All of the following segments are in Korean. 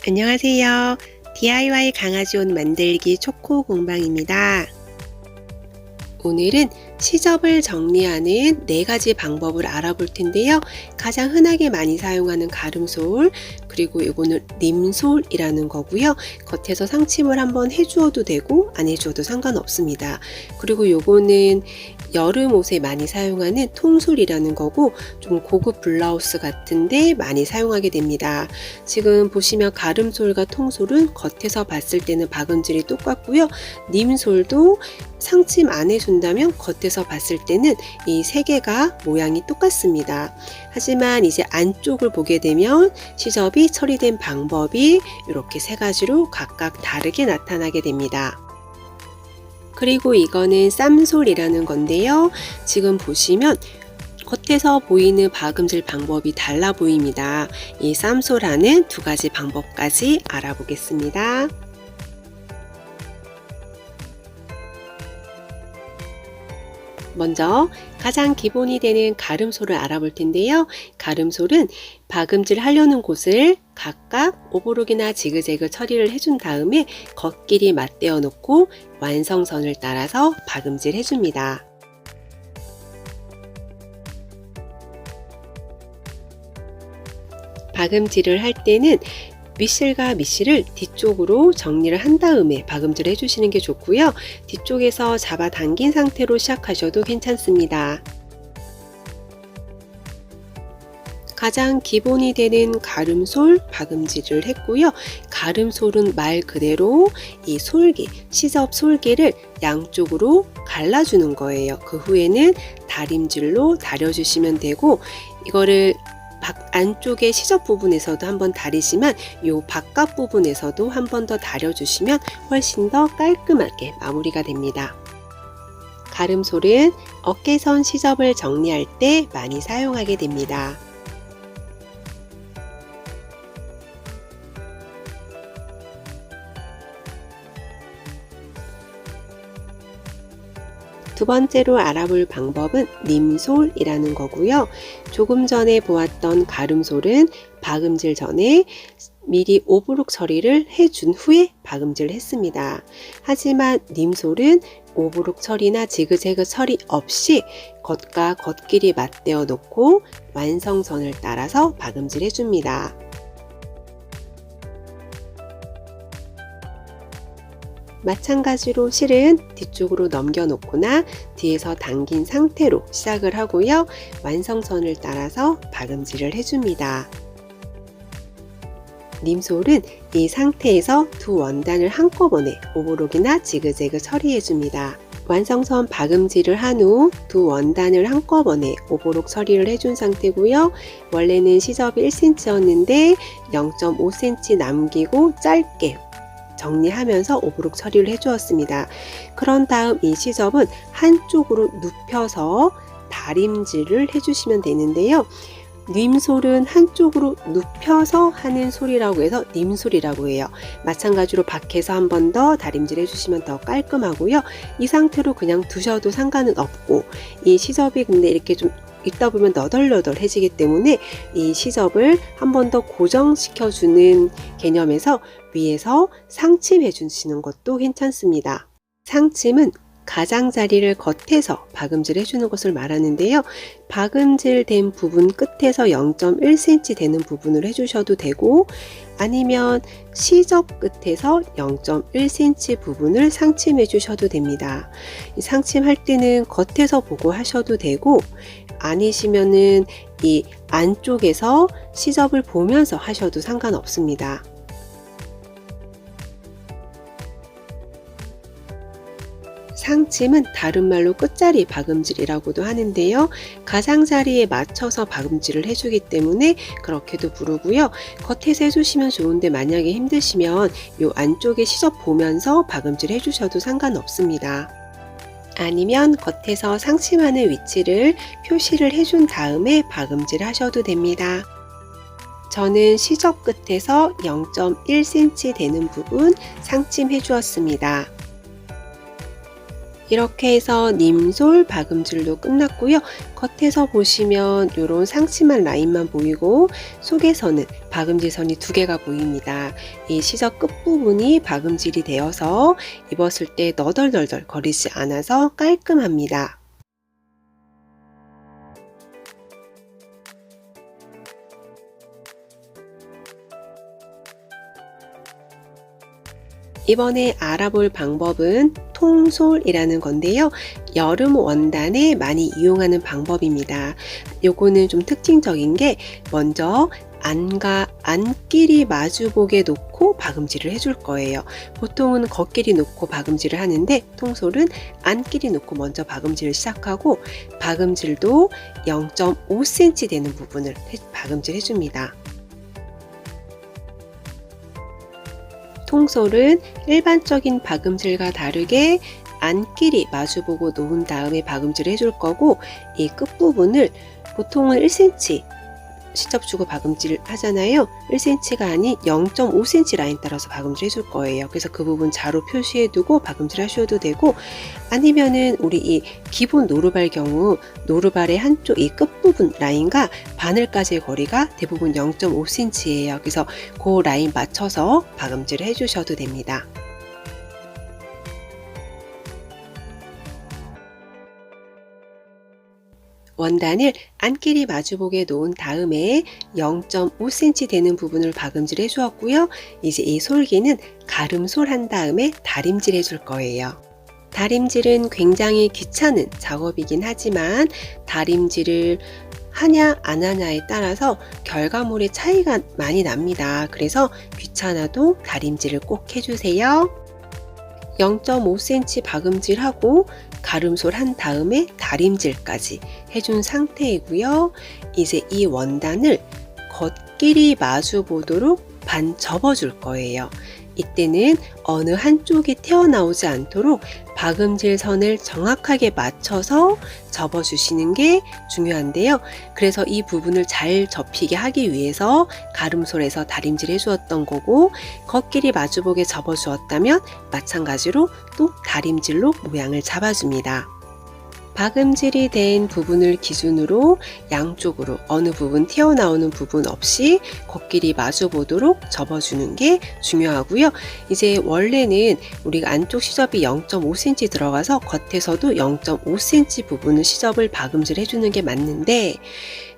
안녕하세요. DIY 강아지 옷 만들기 초코 공방입니다. 오늘은 시접을 정리하는 4가지 방법을 알아볼 텐데요. 가장 흔하게 많이 사용하는 가름솔, 그리고 이거는 림솔이라는 거고요. 겉에서 상침을 한번 해주어도 되고 안 해주어도 상관없습니다. 그리고 요거는 여름 옷에 많이 사용하는 통솔이라는 거고, 좀 고급 블라우스 같은데 많이 사용하게 됩니다. 지금 보시면 가름솔과 통솔은 겉에서 봤을 때는 박음질이 똑같고요. 림솔도 상침 안 해준다면 겉에서 봤을 때는 이 3개가 모양이 똑같습니다. 하지만 이제 안쪽을 보게 되면 시접이 처리된 방법이 이렇게 3가지로 각각 다르게 나타나게 됩니다. 그리고 이거는 쌈솔이라는 건데요. 지금 보시면 겉에서 보이는 박음질 방법이 달라 보입니다. 이 쌈솔하는 2가지 방법까지 알아보겠습니다. 먼저 가장 기본이 되는 가름솔을 알아볼 텐데요. 가름솔은 박음질 하려는 곳을 각각 오버록이나 지그재그 처리를 해준 다음에 겉길이 맞대어 놓고 완성선을 따라서 박음질 해줍니다. 박음질을 할 때는 밑실과 밑실을 뒤쪽으로 정리를 한 다음에 박음질을 해주시는 게 좋고요. 뒤쪽에서 잡아당긴 상태로 시작하셔도 괜찮습니다. 가장 기본이 되는 가름솔 박음질을 했고요. 가름솔은 말 그대로 이 솔개, 시접 솔개를 양쪽으로 갈라주는 거예요. 그 후에는 다림질로 다려주시면 되고, 이거를 안쪽의 시접 부분에서도 한번 다리지만 이 바깥 부분에서도 한 번 더 다려주시면 훨씬 더 깔끔하게 마무리가 됩니다. 가름솔은 어깨선 시접을 정리할 때 많이 사용하게 됩니다. 두 번째로 알아볼 방법은 림솔이라는 거고요. 조금 전에 보았던 가름솔은 박음질 전에 미리 오브록 처리를 해준 후에 박음질을 했습니다. 하지만 림솔은 오브록 처리나 지그재그 처리 없이 겉과 겉길이 맞대어 놓고 완성선을 따라서 박음질 해줍니다. 마찬가지로 실은 뒤쪽으로 넘겨놓거나 뒤에서 당긴 상태로 시작을 하고요. 완성선을 따라서 박음질을 해줍니다. 림솔은 이 상태에서 2 원단을 한꺼번에 오버록이나 지그재그 처리해줍니다. 완성선 박음질을 한 후 2 원단을 한꺼번에 오버록 처리를 해준 상태고요. 원래는 시접이 1cm였는데 0.5cm 남기고 짧게 정리하면서 오브록 처리를 해주었습니다. 그런 다음 이 시접은 한쪽으로 눕혀서 다림질을 해주시면 되는데요. 림솔은 한쪽으로 눕혀서 하는 솔이라고 해서 림솔이라고 해요. 마찬가지로 밖에서 한 번 더 다림질 해주시면 더 깔끔하고요. 이 상태로 그냥 두셔도 상관은 없고, 이 시접이 근데 이렇게 좀 있다 보면 너덜너덜해지기 때문에 이 시접을 한 번 더 고정시켜주는 개념에서 위에서 상침해 주시는 것도 괜찮습니다. 상침은 가장자리를 겉에서 박음질 해주는 것을 말하는데요. 박음질 된 부분 끝에서 0.1cm 되는 부분을 해주셔도 되고, 아니면 시접 끝에서 0.1cm 부분을 상침해 주셔도 됩니다. 상침할 때는 겉에서 보고 하셔도 되고, 아니시면은 이 안쪽에서 시접을 보면서 하셔도 상관없습니다. 상침은 다른 말로 끝자리 박음질이라고도 하는데요. 가장자리에 맞춰서 박음질을 해주기 때문에 그렇게도 부르고요. 겉에서 해주시면 좋은데 만약에 힘드시면 이 안쪽에 시접 보면서 박음질 해주셔도 상관없습니다. 아니면 겉에서 상침하는 위치를 표시를 해준 다음에 박음질 하셔도 됩니다. 저는 시접 끝에서 0.1cm 되는 부분 상침해 주었습니다. 이렇게 해서 님솔 박음질도 끝났고요. 겉에서 보시면 이런 상치만 라인만 보이고 속에서는 박음질선이 두 개가 보입니다. 이 시접 끝부분이 박음질이 되어서 입었을 때 너덜너덜 거리지 않아서 깔끔합니다. 이번에 알아볼 방법은 통솔이라는 건데요. 여름 원단에 많이 이용하는 방법입니다. 요거는 좀 특징적인 게 먼저 안과 안끼리 마주보게 놓고 박음질을 해줄 거예요. 보통은 겉끼리 놓고 박음질을 하는데 통솔은 안끼리 놓고 먼저 박음질을 시작하고 박음질도 0.5cm 되는 부분을 박음질 해줍니다. 통솔은 일반적인 박음질과 다르게 안끼리 마주보고 놓은 다음에 박음질을 해줄 거고 이 끝부분을 보통은 1cm 시접 주고 박음질 하잖아요. 1cm가 아닌 0.5cm 라인 따라서 박음질 해줄 거예요. 그래서 그 부분 자로 표시해 두고 박음질 하셔도 되고 아니면은 우리 이 기본 노루발 경우 노루발의 한쪽 이 끝부분 라인과 바늘까지의 거리가 대부분 0.5cm예요. 그래서 그 라인 맞춰서 박음질을 해주셔도 됩니다. 원단을 안끼리 마주보게 놓은 다음에 0.5cm 되는 부분을 박음질 해주었고요. 이제 이 솔기는 가름솔 한 다음에 다림질 해줄 거예요. 다림질은 굉장히 귀찮은 작업이긴 하지만 다림질을 하냐 안 하냐에 따라서 결과물의 차이가 많이 납니다. 그래서 귀찮아도 다림질을 꼭 해주세요. 0.5cm 박음질하고 가름솔 한 다음에 다림질까지 해준 상태이고요. 이제 이 원단을 겉끼리 마주 보도록 반 접어줄 거예요. 이때는 어느 한쪽이 튀어나오지 않도록 박음질 선을 정확하게 맞춰서 접어주시는 게 중요한데요. 그래서 이 부분을 잘 접히게 하기 위해서 가름솔에서 다림질 해주었던 거고 겉끼리 마주보게 접어주었다면 마찬가지로 또 다림질로 모양을 잡아줍니다. 박음질이 된 부분을 기준으로 양쪽으로 어느 부분 튀어나오는 부분 없이 겉끼리 마주 보도록 접어주는 게 중요하고요. 이제 원래는 우리가 안쪽 시접이 0.5cm 들어가서 겉에서도 0.5cm 부분을 시접을 박음질 해주는 게 맞는데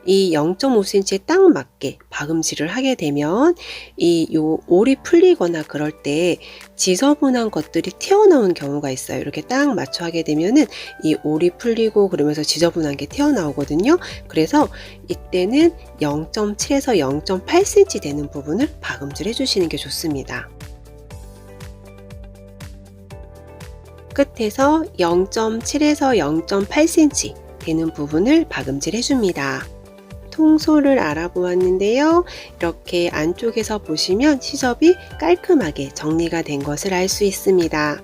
이 0.5cm에 딱 맞게 박음질을 하게 되면 요 올이 풀리거나 그럴 때 지저분한 것들이 튀어나온 경우가 있어요. 이렇게 딱 맞춰 하게 되면은 이 올이 풀리고 그러면서 지저분한 게 튀어나오거든요. 그래서 이때는 0.7에서 0.8cm 되는 부분을 박음질 해주시는 게 좋습니다. 끝에서 0.7에서 0.8cm 되는 부분을 박음질 해줍니다. 통솔을 알아보았는데요. 이렇게 안쪽에서 보시면 시접이 깔끔하게 정리가 된 것을 알 수 있습니다.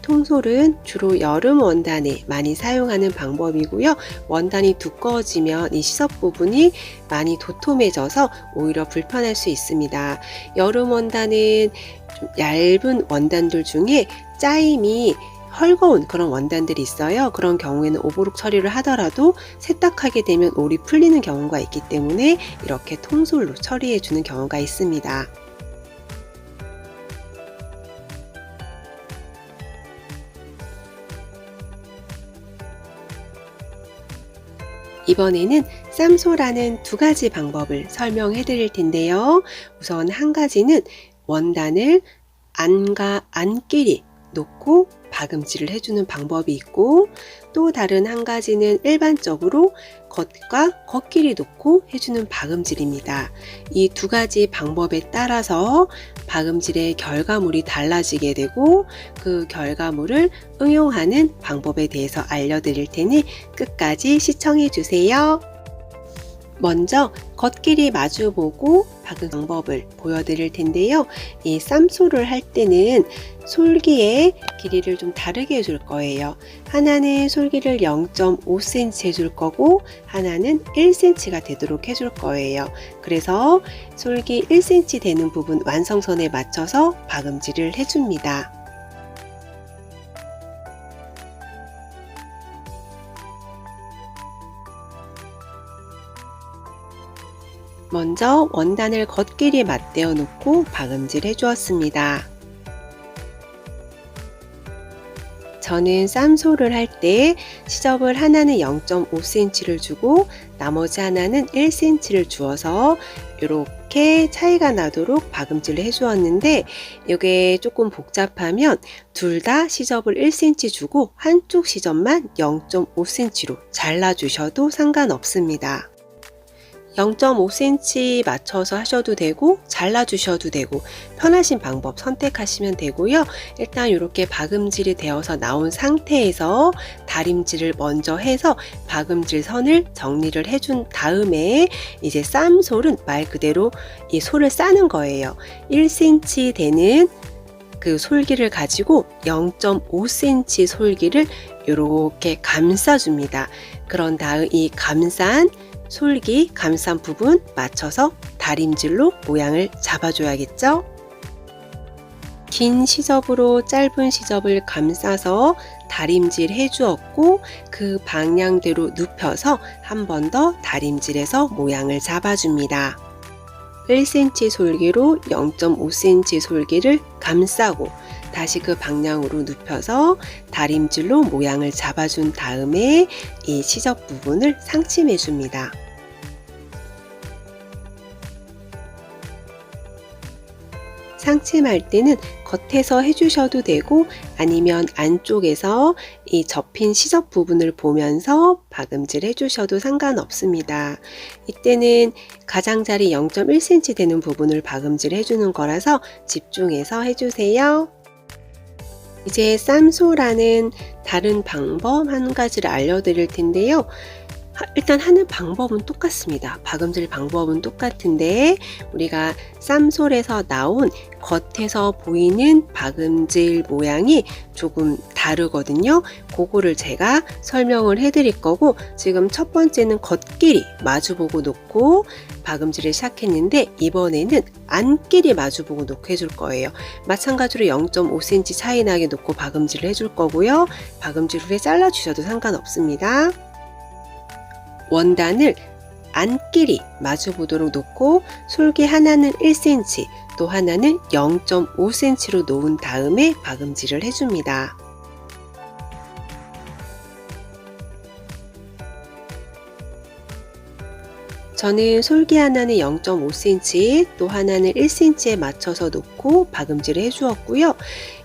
통솔은 주로 여름 원단에 많이 사용하는 방법이고요. 원단이 두꺼워지면 이 시접 부분이 많이 도톰해져서 오히려 불편할 수 있습니다. 여름 원단은 좀 얇은 원단들 중에 짜임이 헐거운 그런 원단들이 있어요. 그런 경우에는 오버룩 처리를 하더라도 세탁하게 되면 올이 풀리는 경우가 있기 때문에 이렇게 통솔로 처리해 주는 경우가 있습니다. 이번에는 쌈솔하는 두 가지 방법을 설명해 드릴 텐데요. 우선 한 가지는 원단을 안과 안끼리 놓고 박음질을 해주는 방법이 있고 또 다른 한 가지는 일반적으로 겉과 겉끼리 놓고 해주는 박음질입니다. 이 두 가지 방법에 따라서 박음질의 결과물이 달라지게 되고 그 결과물을 응용하는 방법에 대해서 알려드릴 테니 끝까지 시청해 주세요. 먼저 겉끼리 마주보고 박은 방법을 보여드릴 텐데요. 이 쌈솔을 할 때는 솔기의 길이를 좀 다르게 해줄 거예요. 하나는 솔기를 0.5cm 해줄 거고 하나는 1cm가 되도록 해줄 거예요. 그래서 솔기 1cm 되는 부분 완성선에 맞춰서 박음질을 해줍니다. 먼저 원단을 겉길이에 맞대어 놓고 박음질 해주었습니다. 저는 쌈소를 할 때 시접을 하나는 0.5cm를 주고 나머지 하나는 1cm를 주어서 이렇게 차이가 나도록 박음질을 해주었는데, 이게 조금 복잡하면 둘 다 시접을 1cm 주고 한쪽 시접만 0.5cm로 잘라주셔도 상관없습니다. 0.5cm 맞춰서 하셔도 되고 잘라주셔도 되고 편하신 방법 선택하시면 되고요. 일단 이렇게 박음질이 되어서 나온 상태에서 다림질을 먼저 해서 박음질 선을 정리를 해준 다음에 이제 쌈솔은 말 그대로 이 솔을 싸는 거예요. 1cm 되는 그 솔기를 가지고 0.5cm 솔기를 이렇게 감싸줍니다. 그런 다음 이 감싼 솔기, 감싼 부분 맞춰서 다림질로 모양을 잡아줘야겠죠? 긴 시접으로 짧은 시접을 감싸서 다림질 해주었고 그 방향대로 눕혀서 한 번 더 다림질해서 모양을 잡아줍니다. 1cm 솔기로 0.5cm 솔기를 감싸고 다시 그 방향으로 눕혀서 다림질로 모양을 잡아준 다음에 이 시접 부분을 상침해 줍니다. 상침할 때는 겉에서 해주셔도 되고 아니면 안쪽에서 이 접힌 시접 부분을 보면서 박음질 해주셔도 상관없습니다. 이때는 가장자리 0.1cm 되는 부분을 박음질 해주는 거라서 집중해서 해주세요. 이제 쌈소라는 다른 방법 한 가지를 알려드릴 텐데요. 일단 하는 방법은 똑같습니다. 박음질 방법은 똑같은데 우리가 쌈솔에서 나온 겉에서 보이는 박음질 모양이 조금 다르거든요. 그거를 제가 설명을 해드릴 거고, 지금 첫 번째는 겉길이 마주보고 놓고 박음질을 시작했는데 이번에는 안길이 마주보고 놓고 해줄 거예요. 마찬가지로 0.5cm 차이 나게 놓고 박음질을 해줄 거고요. 박음질 후에 잘라주셔도 상관없습니다. 원단을 안길이 마주보도록 놓고 솔기 하나는 1cm 또 하나는 0.5cm로 놓은 다음에 박음질을 해줍니다. 저는 솔기 하나는 0.5cm 또 하나는 1cm에 맞춰서 놓고 박음질을 해주었고요.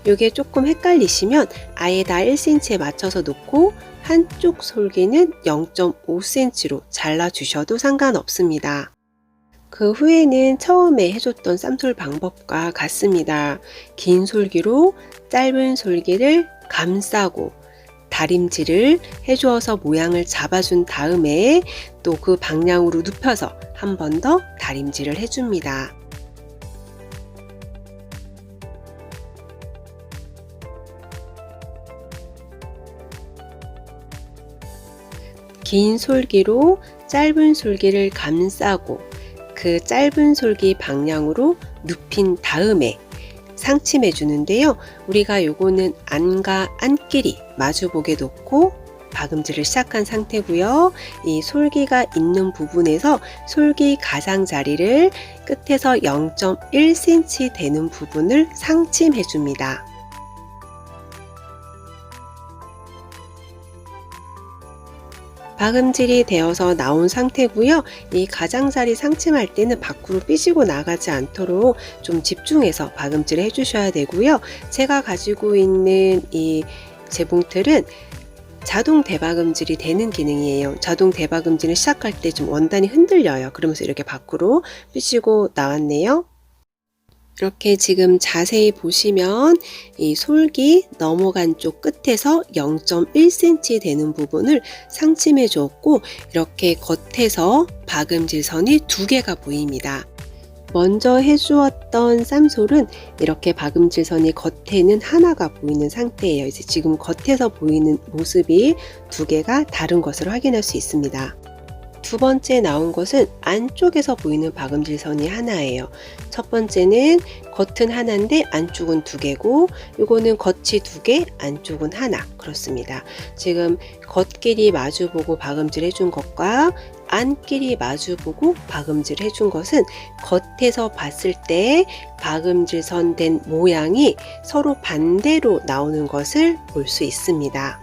이게 조금 헷갈리시면 아예 다 1cm에 맞춰서 놓고 한쪽 솔기는 0.5cm로 잘라주셔도 상관없습니다. 그 후에는 처음에 해줬던 쌈솔 방법과 같습니다. 긴 솔기로 짧은 솔기를 감싸고 다림질을 해주어서 모양을 잡아준 다음에 또 그 방향으로 눕혀서 한 번 더 다림질을 해줍니다. 긴 솔기로 짧은 솔기를 감싸고 그 짧은 솔기 방향으로 눕힌 다음에 상침해 주는데요. 우리가 요거는 안과 안길이 마주보게 놓고 박음질을 시작한 상태고요. 이 솔기가 있는 부분에서 솔기 가장자리를 끝에서 0.1cm 되는 부분을 상침해 줍니다. 박음질이 되어서 나온 상태고요. 이 가장자리 상침할 때는 밖으로 삐지고 나가지 않도록 좀 집중해서 박음질을 해주셔야 되고요. 제가 가지고 있는 이 재봉틀은 자동 대박음질이 되는 기능이에요. 자동 대박음질을 시작할 때 좀 원단이 흔들려요. 그러면서 이렇게 밖으로 삐지고 나왔네요. 이렇게 지금 자세히 보시면 이 솔기 넘어간 쪽 끝에서 0.1cm 되는 부분을 상침해 주었고 이렇게 겉에서 박음질 선이 두 개가 보입니다. 먼저 해주었던 쌈솔은 이렇게 박음질 선이 겉에는 하나가 보이는 상태예요. 이제 지금 겉에서 보이는 모습이 두 개가 다른 것을 확인할 수 있습니다. 두 번째 나온 것은 안쪽에서 보이는 박음질 선이 하나예요. 첫 번째는 겉은 하나인데 안쪽은 두 개고 이거는 겉이 두 개, 안쪽은 하나. 그렇습니다. 지금 겉길이 마주보고 박음질 해준 것과 안끼리 마주보고 박음질 해준 것은 겉에서 봤을 때 박음질선 된 모양이 서로 반대로 나오는 것을 볼 수 있습니다.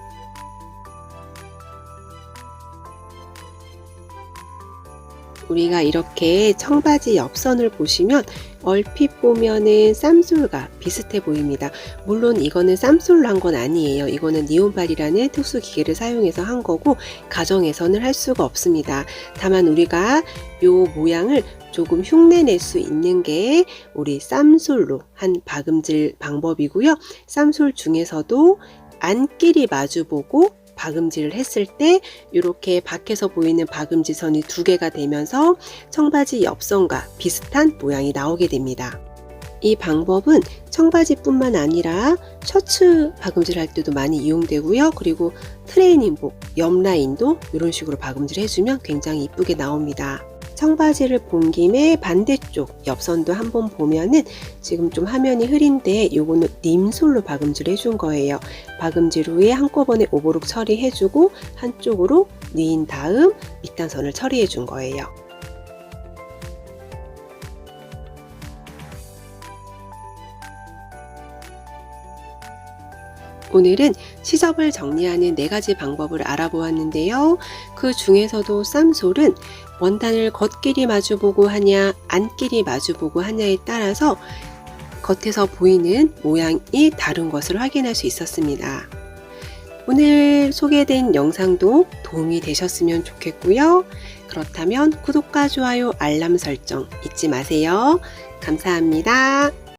우리가 이렇게 청바지 옆선을 보시면 얼핏 보면은 쌈솔과 비슷해 보입니다. 물론 이거는 쌈솔로 한 건 아니에요. 이거는 니온발이라는 특수 기계를 사용해서 한 거고 가정에서는 할 수가 없습니다. 다만 우리가 요 모양을 조금 흉내낼 수 있는 게 우리 쌈솔로 한 박음질 방법이고요. 쌈솔 중에서도 안끼리 마주보고 박음질을 했을 때 이렇게 밖에서 보이는 박음질선이 두 개가 되면서 청바지 옆선과 비슷한 모양이 나오게 됩니다. 이 방법은 청바지뿐만 아니라 셔츠 박음질 할 때도 많이 이용되고요. 그리고 트레이닝복, 옆라인도 이런 식으로 박음질 해주면 굉장히 이쁘게 나옵니다. 청바지를 본 김에 반대쪽 옆선도 한번 보면은 지금 좀 화면이 흐린데 요거는 림솔로 박음질 해준 거예요. 박음질 후에 한꺼번에 오버록 처리해주고 한쪽으로 닌 다음 밑단선을 처리해 준 거예요. 오늘은 시접을 정리하는 4가지 방법을 알아보았는데요. 그 중에서도 쌈솔은 원단을 겉끼리 마주보고 하냐 안끼리 마주보고 하냐에 따라서 겉에서 보이는 모양이 다른 것을 확인할 수 있었습니다. 오늘 소개된 영상도 도움이 되셨으면 좋겠고요. 그렇다면 구독과 좋아요, 알람 설정 잊지 마세요. 감사합니다.